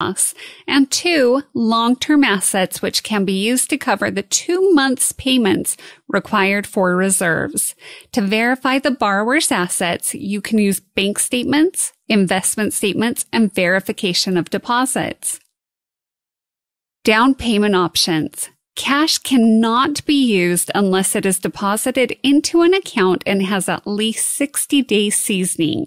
and 2, long-term assets which can be used to cover the 2 months' payments required for reserves. To verify the borrower's assets, you can use bank statements, investment statements, and verification of deposits. Down payment options. Cash cannot be used unless it is deposited into an account and has at least 60 days seasoning.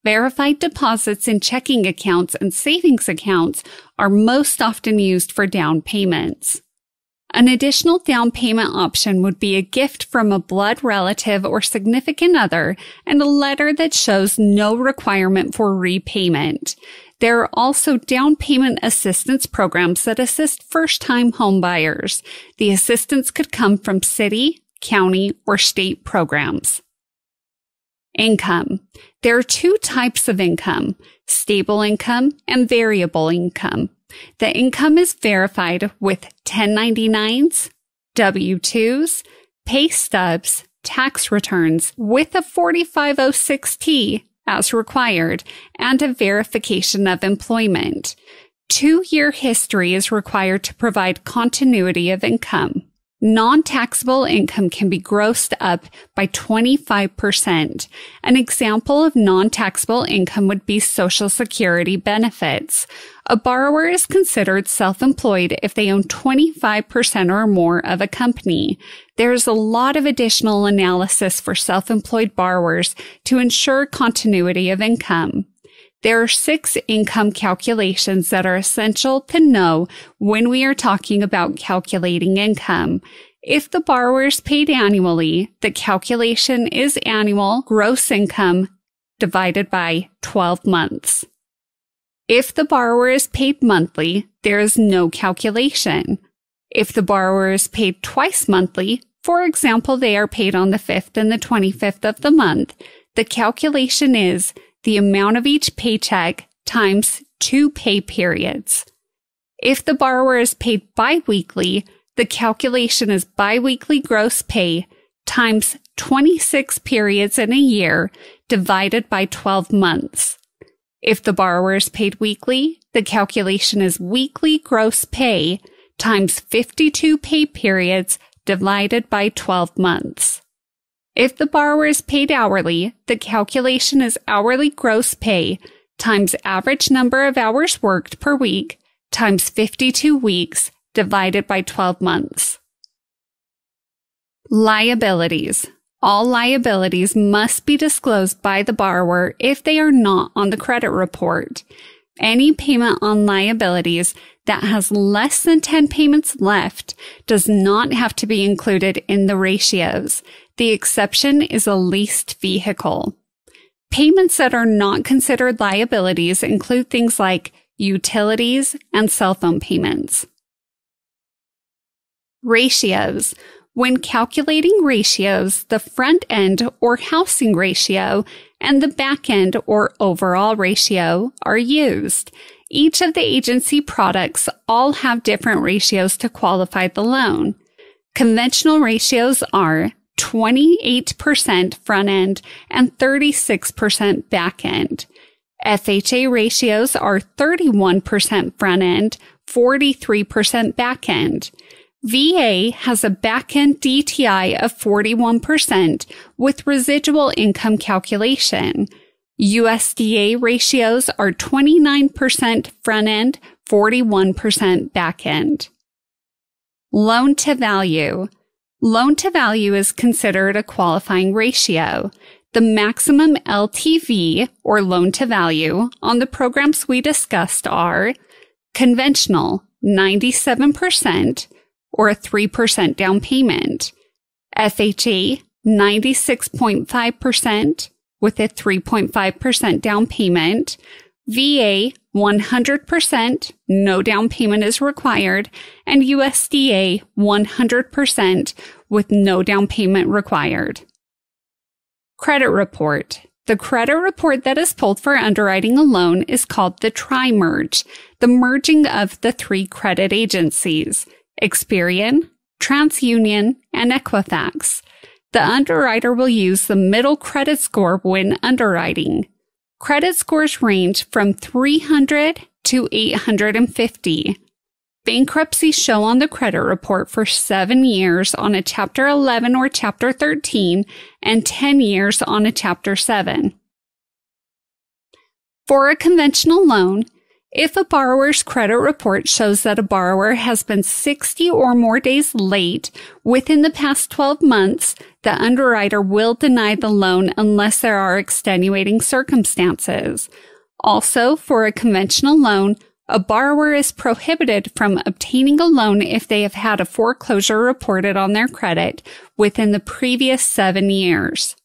Verified deposits in checking accounts and savings accounts are most often used for down payments. An additional down payment option would be a gift from a blood relative or significant other and a letter that shows no requirement for repayment. There are also down payment assistance programs that assist first-time home buyers. The assistance could come from city, county, or state programs. Income. There are 2 types of income, stable income and variable income. The income is verified with 1099s, W-2s, pay stubs, tax returns with a 4506T as required, and a verification of employment. 2-year history is required to provide continuity of income. Non-taxable income can be grossed up by 25%. An example of non-taxable income would be Social Security benefits. A borrower is considered self-employed if they own 25% or more of a company. There is a lot of additional analysis for self-employed borrowers to ensure continuity of income. There are 6 income calculations that are essential to know when we are talking about calculating income. If the borrower is paid annually, the calculation is annual gross income divided by 12 months. If the borrower is paid monthly, there is no calculation. If the borrower is paid twice monthly, for example, they are paid on the 5th and the 25th of the month, the calculation is the amount of each paycheck times 2 pay periods. If the borrower is paid biweekly, the calculation is biweekly gross pay times 26 periods in a year divided by 12 months. If the borrower is paid weekly, the calculation is weekly gross pay times 52 pay periods divided by 12 months. If the borrower is paid hourly, the calculation is hourly gross pay times average number of hours worked per week times 52 weeks divided by 12 months. Liabilities. All liabilities must be disclosed by the borrower if they are not on the credit report. Any payment on liabilities that has less than 10 payments left does not have to be included in the ratios. The exception is a leased vehicle. Payments that are not considered liabilities include things like utilities and cell phone payments. Ratios. When calculating ratios, the front end or housing ratio and the back end or overall ratio are used. Each of the agency products all have different ratios to qualify the loan. Conventional ratios are 28% front end and 36% back end. FHA ratios are 31% front end, 43% back end. VA has a back-end DTI of 41% with residual income calculation. USDA ratios are 29% front-end, 41% back-end. Loan-to-value. Loan-to-value is considered a qualifying ratio. The maximum LTV, or loan-to-value, on the programs we discussed are conventional, 97%, or a 3% down payment. FHA, 96.5% with a 3.5% down payment. VA, 100%, no down payment is required. And USDA, 100% with no down payment required. Credit report. The credit report that is pulled for underwriting a loan is called the tri-merge, the merging of the 3 credit agencies. Experian, TransUnion, and Equifax. The underwriter will use the middle credit score when underwriting. Credit scores range from 300 to 850. Bankruptcy show on the credit report for 7 years on a Chapter 11 or Chapter 13 and 10 years on a Chapter 7. For a conventional loan, if a borrower's credit report shows that a borrower has been 60 or more days late within the past 12 months, the underwriter will deny the loan unless there are extenuating circumstances. Also, for a conventional loan, a borrower is prohibited from obtaining a loan if they have had a foreclosure reported on their credit within the previous 7 years.